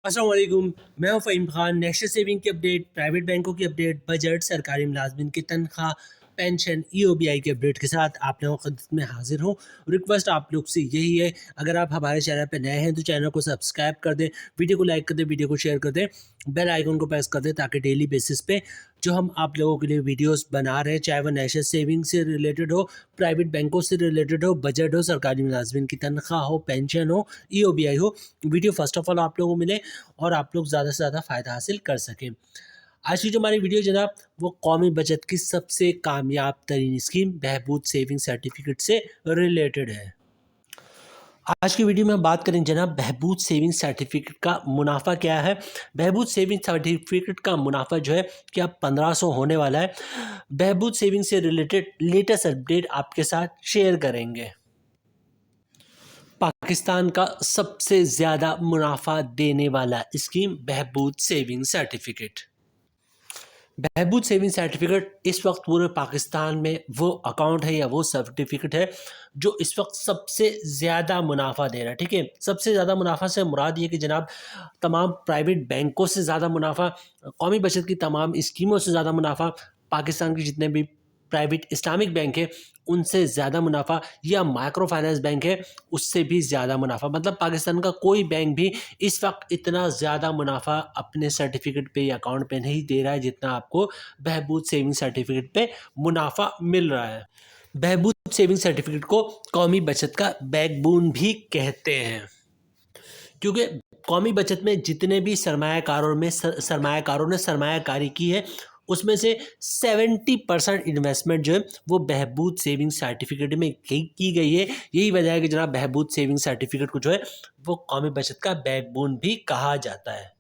अस्सलाम वालेकुम। मैं हूं फ़हीम खान। नेशनल सेविंग की अपडेट, प्राइवेट बैंकों की अपडेट, बजट, सरकारी मुलाजमिन की तनख्वाह, पेंशन, ईओबीआई की अपडेट के साथ आप लोगों की खिदमत में हाजिर हूं। रिक्वेस्ट आप लोग से यही है, अगर आप हमारे चैनल पर नए हैं तो चैनल को सब्सक्राइब कर दें, वीडियो को लाइक कर दें, वीडियो को शेयर कर दें, बेल आइकन को प्रेस कर दें ताकि डेली बेसिस पे जो हम आप लोगों के लिए वीडियोस बना रहे हैं, चाहे वह नेशनल सेविंग से रिलेटेड हो, प्राइवेट बैंकों से रिलेटेड हो, बजट हो, सरकारी मुलाजमिन की तनख्वाह हो, पेंशन हो, ईओबीआई हो, वीडियो फर्स्ट ऑफ ऑल आप लोगों को मिले और आप लोग ज़्यादा से ज़्यादा फ़ायदा हासिल कर सकें। आज की जो हमारी वीडियो जनाब, वो कौमी बचत की सबसे कामयाब तरीन स्कीम बहबूद सेविंग सर्टिफिकेट से रिलेटेड है। आज की वीडियो में हम बात करें जनाब बहबूद सेविंग सर्टिफिकेट का मुनाफा क्या है। बहबूद सेविंग सर्टिफिकेट का मुनाफा जो है कि अब 1500 होने वाला है। बहबूद सेविंग से रिलेटेड लेटेस्ट अपडेट आपके साथ शेयर करेंगे। पाकिस्तान का सबसे ज़्यादा मुनाफा देने वाला scheme Behbood saving certificate. Behbood saving certificate इस वक्त पूरे पाकिस्तान में वो अकाउंट है या वो सर्टिफिकेट है जो इस वक्त सबसे ज़्यादा मुनाफा दे रहा है। ठीक है, सबसे ज़्यादा मुनाफा से मुराद ये कि जनाब तमाम प्राइवेट बैंकों से ज़्यादा मुनाफा, कौमी बचत की तमाम स्कीमों से ज़्यादा मुनाफा, पाकिस्तान के जितने भी प्राइवेट इस्लामिक बैंक है उनसे ज़्यादा मुनाफा, या माइक्रो फाइनेंस बैंक है उससे भी ज़्यादा मुनाफा। मतलब पाकिस्तान का कोई बैंक भी इस वक्त इतना ज़्यादा मुनाफा अपने सर्टिफिकेट पे या अकाउंट पे नहीं दे रहा है जितना आपको बहबूद सेविंग सर्टिफिकेट पे मुनाफा मिल रहा है। बहबूद सेविंग सर्टिफिकेट को कौमी बचत का बैकबोन भी कहते हैं, क्योंकि कौमी बचत में जितने भी सरमायाकारों ने सरमायाकारी की है उसमें से 70% इन्वेस्टमेंट जो है वो बहबूद सेविंग सर्टिफिकेट में की गई है। यही वजह है कि जनाब बहबूद सेविंग सर्टिफिकेट को जो है वो कौमी बचत का बैकबोन भी कहा जाता है।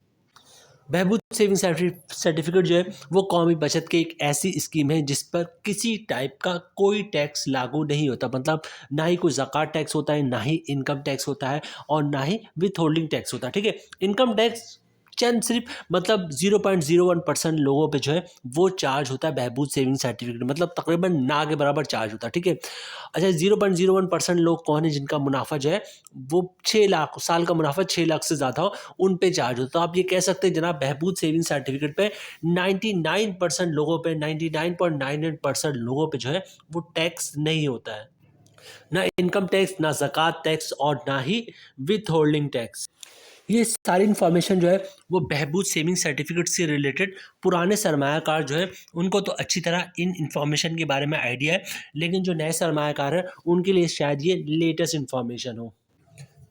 बहबूद सेविंग सर्टिफिकेट जो है वो कौमी बचत की एक ऐसी स्कीम है जिस पर किसी टाइप का कोई टैक्स लागू नहीं होता। मतलब ना ही कोई ज़कात टैक्स होता है, ना ही इनकम टैक्स होता है, और ना ही विथ होल्डिंग टैक्स होता है। ठीक है, इनकम टैक्स चंद सिर्फ मतलब 0.01% लोगों पे जो है वो चार्ज होता है बहबूद सेविंग सर्टिफिकेट, मतलब तकरीबन ना के बराबर चार्ज होता है। ठीक है, अच्छा 0.01% लोग कौन है जिनका मुनाफा जो है वो 6 लाख, साल का मुनाफा 6 लाख से ज़्यादा हो, उन पे चार्ज होता है। तो आप ये कह सकते हैं जनाब बहबूद सेविंग सर्टिफिकेट पे 99% लोगों पे, 99.99% लोगों पे जो है वो टैक्स नहीं होता है, ना इनकम टैक्स, ना ज़कात टैक्स, और ना ही विथ होल्डिंग टैक्स। ये सारी इन्फॉर्मेशन जो है वो बहबूद सेविंग सर्टिफिकेट से रिलेटेड पुराने सरमायाकार जो है उनको तो अच्छी तरह इन इन्फॉर्मेशन के बारे में आइडिया है, लेकिन जो नए सरमायाकार हैं उनके लिए शायद ये लेटेस्ट इन्फॉर्मेशन हो।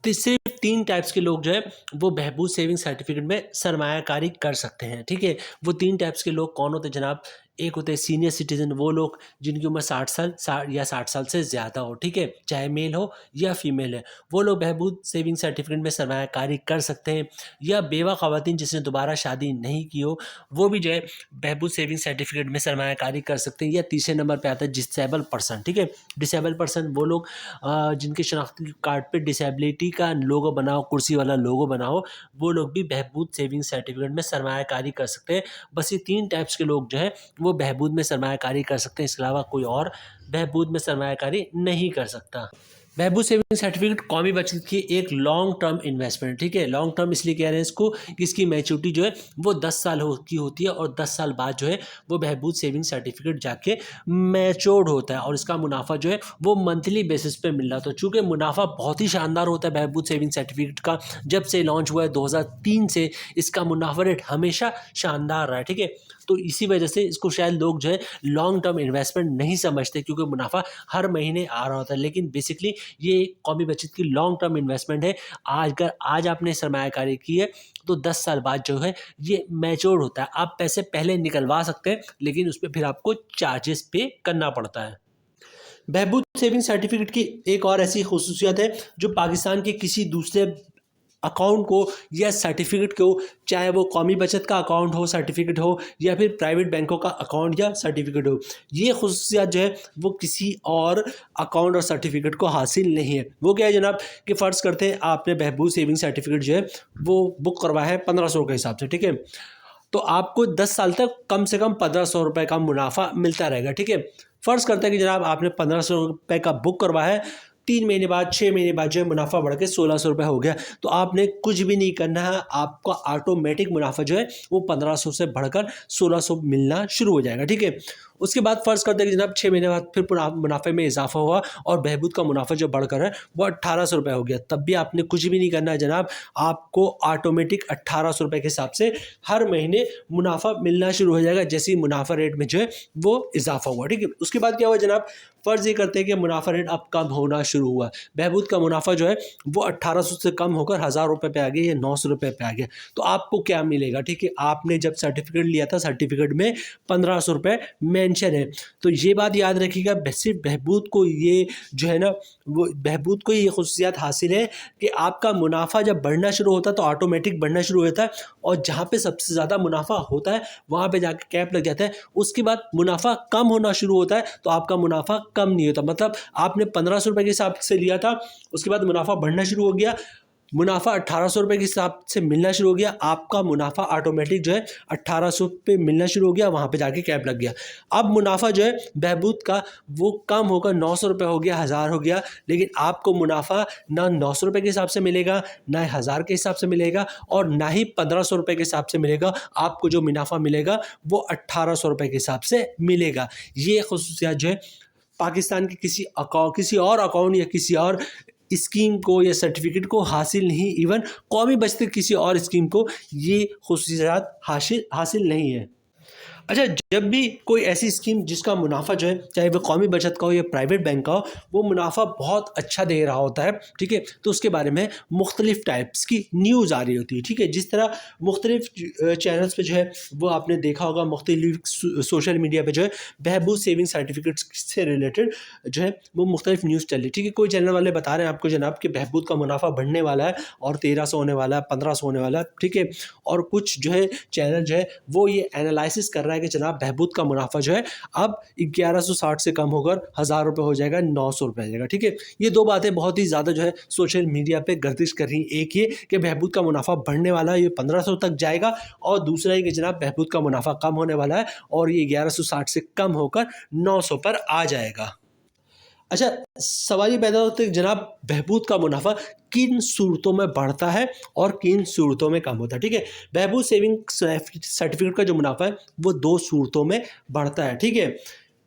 तो सिर्फ 3 टाइप्स के लोग जो है वो बहबूद सेविंग सर्टिफिकेट में सरमायाकारी कर सकते हैं। ठीक है, वो 3 टाइप्स के लोग कौन होते हैं जनाब? एक होते हैं सीनियर सिटीजन, वो लोग जिनकी उम्र 60 साल या 60 साल से ज़्यादा हो। ठीक है, चाहे मेल हो या फीमेल है, वो लोग बहबूद सेविंग सर्टिफिकेट में सरमायाकारी कर सकते हैं। या बेवा ख़वातीन जिसने दोबारा शादी नहीं की हो, वो भी जो है बहबूद सेविंग सर्टिफिकेट में सरमायाकारी कर सकते हैं। या तीसरे नंबर पे आता है डिसेबल पर्सन। ठीक है, डिसेबल पर्सन वो लोग जिनके शनाख्ती कार्ड पे डिसेबिलिटी का लोगो बना हो, कुर्सी वाला लोगो बना हो, वो लोग भी बहबूद सेविंग सर्टिफिकेट में सरमायाकारी कर सकते हैं। बस ये 3 टाइप्स के लोग जो हैं वो बहबूद में सरमायाकारी कर सकते हैं, इसके अलावा कोई और बहबूद में सरमायाकारी नहीं कर सकता। बहबूद सेविंग सर्टिफिकेट कौमी बचत की एक लॉन्ग टर्म इन्वेस्टमेंट। ठीक है, लॉन्ग टर्म इसलिए कह रहे हैं इसको कि इसकी मैच्योरिटी जो है वो 10 साल की होती है, और 10 साल बाद जो है वो बहबूद सेविंग सर्टिफिकेट जाके मैच्योर्ड होता है, और इसका मुनाफा जो है वो मंथली बेसिस पे मिल रहा था। चूँकि मुनाफा बहुत ही शानदार होता है बहबूद सेविंग सर्टिफिकेट का, जब से लॉन्च हुआ है 2003 से इसका मुनाफा रेट हमेशा शानदार रहा है। ठीक है, तो इसी वजह से इसको शायद लोग जो है लॉन्ग टर्म इन्वेस्टमेंट नहीं समझते, क्योंकि मुनाफा हर महीने आ रहा होता है, लेकिन बेसिकली ये कौमी बचत की लॉन्ग टर्म इन्वेस्टमेंट है। अगर आज आपने सरमायाकारी की है तो 10 साल बाद जो है ये मैच्योर होता है। आप पैसे पहले निकलवा सकते हैं, लेकिन उस पर फिर आपको चार्जेस पे करना पड़ता है। बहबूद सेविंग सर्टिफिकेट की एक और ऐसी खसूसियत है जो पाकिस्तान के किसी दूसरे अकाउंट को या सर्टिफिकेट को, चाहे वो कौमी बचत का अकाउंट हो, सर्टिफिकेट हो, या फिर प्राइवेट बैंकों का अकाउंट या सर्टिफिकेट हो, ये खसूसियत जो है वो किसी और अकाउंट और सर्टिफिकेट को हासिल नहीं है। वो क्या है जनाब कि फ़र्ज़ करते हैं आपने बहबूद सेविंग सर्टिफिकेट जो है वो बुक करवाया है 1500 के हिसाब से। ठीक है, तो आपको 10 साल तक कम से कम 1500 रुपये का मुनाफा मिलता रहेगा। ठीक है, फ़र्ज़ करते हैं कि जनाब आपने 1500 रुपये का बुक करवाया है, 3 महीने बाद 6 महीने बाद जो है मुनाफा बढ़ के 1600 रुपये हो गया। तो आपने कुछ भी नहीं करना है, आपका ऑटोमेटिक मुनाफा जो है वो 1500 से बढ़कर 1600 मिलना शुरू हो जाएगा। ठीक है, उसके बाद फ़र्ज़ करते हैं कि जनाब 6 महीने बाद फिर मुनाफे में इजाफा हुआ और बहबूद का मुनाफा जो बढ़कर है वो 1800 रुपये हो गया। तब भी आपने कुछ भी नहीं करना है जनाब, आपको ऑटोमेटिक 1800 रुपये के हिसाब से हर महीने मुनाफा मिलना शुरू हो जाएगा जैसे ही मुनाफा रेट में जो है वो इजाफा हुआ। ठीक है, उसके बाद क्या हुआ जनाब, फ़र्ज़ ये करते हैं कि मुनाफा रेट अब कम होना शुरू हुआ। बहबूद का मुनाफा जो है वो 1800 से कम होकर 1000 रुपये पे आ गया या 900 रुपये पे आ गया। तो आपको क्या मिलेगा? ठीक है, आपने जब सर्टिफिकेट लिया था, सर्टिफिकेट में 1500 रुपये मेंशन है। तो ये बात याद रखिएगा, सिर्फ बहबूद को ये जो है ना, वो बहबूद को ये खुसूसियात हासिल है कि आपका मुनाफा जब बढ़ना शुरू होता है तो ऑटोमेटिक बढ़ना शुरू होता है, और जहाँ पे सबसे ज़्यादा मुनाफा होता है वहाँ पे जाके कैप लग जाता है। उसके बाद मुनाफा कम होना शुरू होता है तो आपका मुनाफा कम नहीं होता। मतलब आपने 1500 रुपये के हिसाब से लिया था, उसके बाद मुनाफा बढ़ना शुरू हो गया, मुनाफा 1800 रुपये के हिसाब से मिलना शुरू हो गया, आपका मुनाफा ऑटोमेटिक जो है 1800 पे मिलना शुरू हो गया, वहाँ पे जाके कैप लग गया। अब मुनाफा जो है बहबूद का वो कम होकर 900 रुपये हो गया, 1000 हो गया, लेकिन आपको मुनाफा ना 900 रुपये के हिसाब से मिलेगा, ना 1000 के हिसाब से मिलेगा, और ना ही 1500 रुपये के हिसाब से मिलेगा। आपको जो मुनाफा मिलेगा वो 1800 रुपये के हिसाब से मिलेगा। ये खुसूसियात जो है पाकिस्तान के किसी और अकाउंट या किसी और स्कीम को या सर्टिफिकेट को हासिल नहीं, इवन कौमी बचत किसी और स्कीम को ये खुसूसियात हासिल नहीं है। अच्छा, जब भी कोई ऐसी स्कीम जिसका मुनाफा जो है, चाहे वो कौमी बचत का हो या प्राइवेट बैंक का हो, वो मुनाफा बहुत अच्छा दे रहा होता है, ठीक है, तो उसके बारे में मुख्तलिफ टाइप्स की न्यूज़ आ रही होती है। ठीक है, जिस तरह मुख्तलिफ चैनल्स पे जो है वो आपने देखा होगा, मुख्तलिफ सोशल मीडिया पे जो है बहबूद सेविंग सर्टिफिकेट से रिलेटेड जो है वो मुख्तलिफ न्यूज़ चल रही है। ठीक है, कोई चैनल वाले बता रहे हैं आपको जनाब कि बहबूद का मुनाफा बढ़ने वाला है और 1300 होने वाला है, 1500 होने वाला है। ठीक है, और कुछ जो है चैनल जो है वो ये एनालिसिस कर रहा है कि जनाब बहबूद का मुनाफा जो है अब 1160 से कम होकर 1000 रुपये हो जाएगा, 900 रुपये हो जाएगा। ठीक है, ये दो बातें बहुत ही ज़्यादा जो है सोशल मीडिया पे गर्दिश कर रही हैं। एक ये कि बहबूद का मुनाफा बढ़ने वाला है, ये 1500 तक जाएगा, और दूसरा ये कि जनाब बहबूद का मुनाफा कम होने वाला है और ये 1160 से कम होकर 900 पर आ जाएगा। अच्छा, सवाल ये पैदा होता है कि जनाब बहबूद का मुनाफा किन सूरतों में बढ़ता है और किन सूरतों में कम होता है। ठीक है, बहबूद सेविंग सर्टिफिकेट का जो मुनाफा है वो 2 सूरतों में बढ़ता है। ठीक है,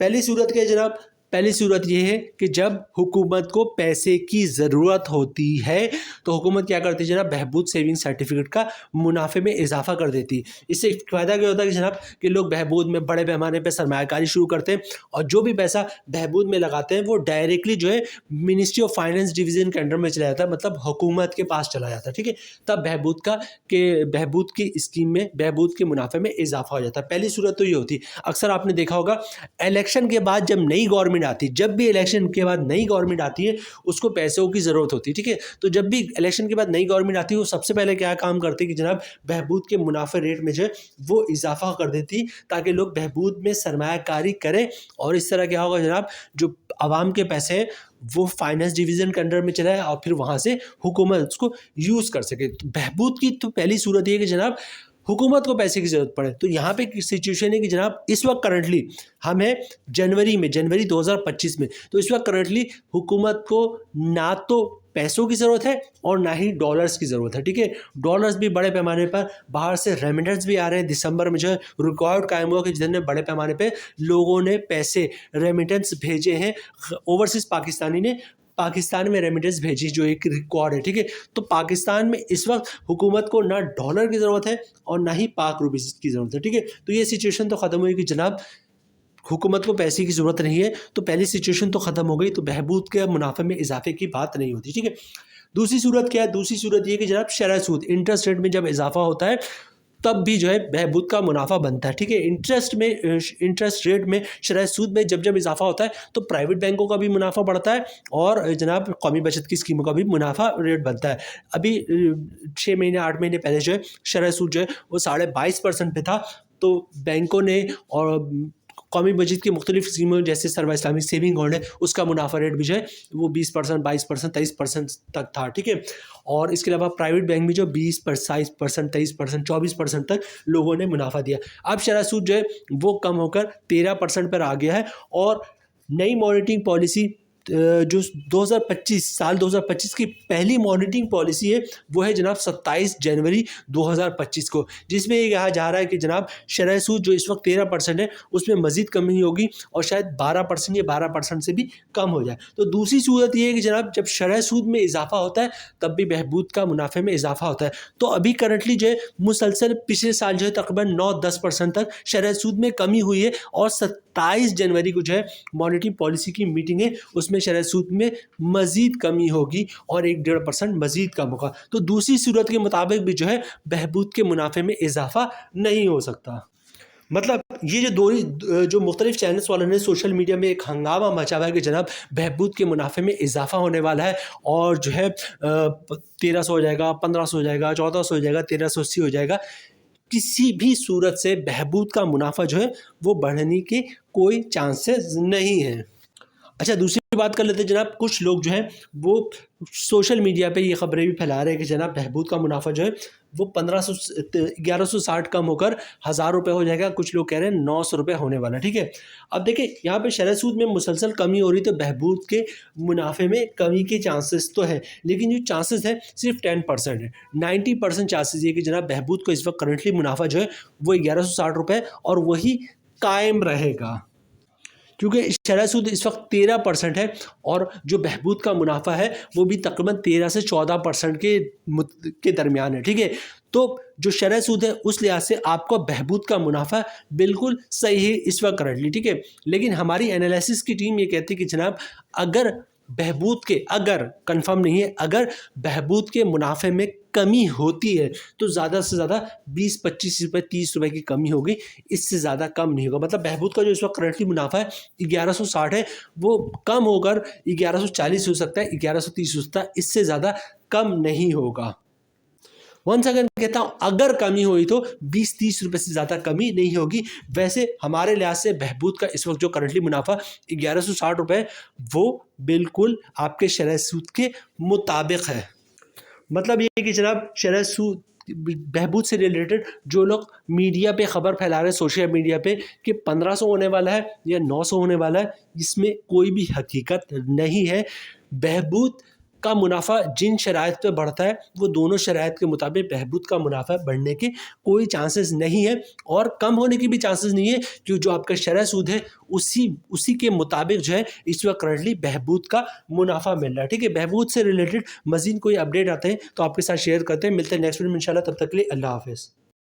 पहली सूरत क्या है जनाब? पहली सूरत ये है कि जब हुकूमत को पैसे की ज़रूरत होती है तो हुकूमत क्या करती है जनाब, बहबूद सेविंग सर्टिफिकेट का मुनाफे में इजाफा कर देती है। इससे फ़ायदा क्या होता है कि जनाब कि लोग बहबूद में बड़े पैमाने पर सरमायाकारी शुरू करते हैं, और जो भी पैसा बहबूद में लगाते हैं वो डायरेक्टली जो है मिनिस्ट्री ऑफ फाइनेंस डिवीज़न के अंडर में चला जाता है, मतलब हुकूमत के पास चला जाता है। ठीक है, तब बहबूद की स्कीम में बहबूद के मुनाफे में इजाफा हो जाता है। पहली सूरत तो ये होती है। अक्सर आपने देखा होगा इलेक्शन के बाद जब नई गवर्नमेंट आती है, जब भी इलेक्शन के बाद नई गवर्नमेंट आती है उसको पैसों की ज़रूरत होती है। ठीक है, तो जब भी इलेक्शन के बाद नई गवर्नमेंट आती है वो सबसे पहले क्या काम करती है कि जनाब बहबूद के मुनाफे रेट में जो है वो इजाफा कर देती ताकि लोग बहबूद में सरमायाकारी करें, और इस तरह क्या होगा जनाब, जो आवाम के पैसे हैं वो फाइनेंस डिवीज़न के अंडर में चला है और फिर वहाँ से हुकूमत उसको यूज़ कर सके। तो बहबूद की तो पहली सूरत ये है कि जनाब हुकूमत को पैसे की ज़रूरत पड़े। तो यहाँ पे सिचुएशन है कि जनाब इस वक्त करंटली हम हैं जनवरी 2025 में, तो इस वक्त करंटली हुकूमत को ना तो पैसों की ज़रूरत है और ना ही डॉलर्स की ज़रूरत है। ठीक है, डॉलर्स भी बड़े पैमाने पर बाहर से रेमिटेंस भी आ रहे हैं। दिसंबर में जो है रिकॉर्ड कायम हुआ कि जितने बड़े पैमाने पे लोगों ने पैसे रेमिटेंस भेजे हैं, ओवरसीज़ पाकिस्तानी ने पाकिस्तान में रेमिटेंस भेजी, जो एक रिकॉर्ड है। ठीक है, तो पाकिस्तान में इस वक्त हुकूमत को ना डॉलर की ज़रूरत है और ना ही पाक रुपीस की ज़रूरत है। ठीक है, तो ये सिचुएशन तो ख़त्म हुई कि जनाब हुकूमत को पैसे की ज़रूरत नहीं है, तो पहली सिचुएशन तो ख़त्म हो गई, तो बहबूद के मुनाफे में इजाफे की बात नहीं होती। ठीक है, दूसरी सूरत क्या है? दूसरी सूरत ये कि जनाब शरह सूद, इंटरेस्ट रेट में जब इजाफा होता है तब भी जो है बहबूद का मुनाफा बनता है। ठीक है, इंटरेस्ट रेट में, शरह सूद में जब इजाफा होता है तो प्राइवेट बैंकों का भी मुनाफा बढ़ता है और जनाब कौमी बचत की स्कीमों का भी मुनाफा रेट बनता है। अभी 6 महीने 8 महीने पहले जो है शरह सूद जो है वो 22.5% पे था, तो बैंकों ने और कौमी बचत की मुख्तलिफ स्कीमों जैसे सर्वा इस्लामिक सेविंग अकाउंट है उसका मुनाफा रेट भी जो है वो 20%, 22%, 23% तक था। ठीक है, और इसके अलावा प्राइवेट बैंक भी जो 20%, 22%, 23%, 24% तक लोगों ने मुनाफा दिया। अब शरह सूद जो है वो कम होकर 13% पर आ गया है, और नई मॉनिटरिंग पॉलिसी जो 2025 साल 2025 की पहली मॉनिटरिंग पॉलिसी है वो है जनाब 27 जनवरी 2025 को, जिसमें ये कहा जा रहा है कि जनाब शरह सूद जो इस वक्त 13% है उसमें मज़ीद कमी होगी और शायद 12% या 12% से भी कम हो जाए। तो दूसरी सूरत ये है कि जनाब जब शरह सूद में इजाफा होता है तब भी बहबूद का मुनाफे में इजाफा होता है। तो अभी करंटली जो है मुसलसल पिछले साल जो है तकरीबन 9-10% तक शरह सूद में कमी हुई है और 27 जनवरी को जो है मॉनिटरी पॉलिसी की मीटिंग है उसमें शरह सूद में मज़ीद कमी होगी और 1-1.5% मज़ीद कम होगा। तो दूसरी सूरत के मुताबिक भी जो है बहबूद के मुनाफे में इजाफा नहीं हो सकता। मतलब ये जो मुख्तलिफ चैनल्स वालों ने सोशल मीडिया में एक हंगामा मचा हुआ है कि जनाब बहबूद के मुनाफे में इजाफा होने वाला है और जो है 1300 हो जाएगा, 1500 हो जाएगा, 1400 हो जाएगा, 1380 हो जाएगा। किसी भी सूरत से बहबूद का मुनाफा जो है वो बढ़ने के कोई चांसेस नहीं है। अच्छा, दूसरी बात कर लेते हैं जनाब, कुछ लोग जो हैं वो सोशल मीडिया पे ये खबरें भी फैला रहे हैं कि जनाब बहबूद का मुनाफा जो है वो 1160 कम होकर 1000 रुपये हो जाएगा। कुछ लोग कह रहे हैं 900 रुपये होने वाला। ठीक है, अब देखिए यहाँ पे शरह सूद में मुसलसल कमी हो रही तो बहबूद के मुनाफे में कमी के चांसेस तो है, लेकिन जो चांसेस है सिर्फ 10% है। 90% चांसेस ये कि जनाब बहबूद को इस वक्त करंटली मुनाफा जो है वो 1160 रुपये और वही कायम रहेगा, क्योंकि शरह सूद इस वक्त 13% है और जो बहबूद का मुनाफा है वो भी तकरीबन 13 से 14% के दरमियान है। ठीक है, तो जो शरह सूद है उस लिहाज से आपको बहबूद का मुनाफा बिल्कुल सही है इस वक्त करंटली। ठीक है, लेकिन हमारी एनालिसिस की टीम ये कहती है कि जनाब अगर बहबूद के, अगर कंफर्म नहीं है, अगर बहबूद के मुनाफे में कमी होती है तो ज़्यादा से ज़्यादा 20-25 रुपये, 30 रुपये की कमी होगी, इससे ज़्यादा कम नहीं होगा। मतलब बहबूद का जो इस वक्त करंटली मुनाफा है 1160 है, वो कम होकर 1140 हो सकता है, 1130 हो सकता है, इससे ज़्यादा कम नहीं होगा। वंस अगेन कहता हूँ, अगर कमी हुई तो 20-30 रुपये से ज़्यादा कमी नहीं होगी। वैसे हमारे लिहाज से बहबूद का इस वक्त जो करंटली मुनाफा 1160 रुपये वो बिल्कुल आपके शरह सूद के मुताबिक है। मतलब ये कि जनाब शरह सूद बहबूद से रिलेटेड जो लोग मीडिया पे ख़बर फैला रहे हैं सोशल मीडिया पे कि 1500 होने वाला है या 900 होने वाला है, इसमें कोई भी हकीकत नहीं है। बहबूद का मुनाफा जिन शराइत पे बढ़ता है वो दोनों शराइत के मुताबिक बहबूद का मुनाफा बढ़ने के कोई चांसेस नहीं है और कम होने की भी चांसेस नहीं है, क्योंकि जो आपका शरह सूद है उसी के मुताबिक जो है इस वक्त करंटली बहबूद का मुनाफा मिल रहा है। ठीक है, बहबूद से रिलेटेड मज़ीद कोई अपडेट आते हैं तो आपके साथ शेयर करते हैं। मिलते हैं नेक्स्ट वीडियो में इंशाल्लाह, तब तक के लिए अल्लाह हाफ़िज़।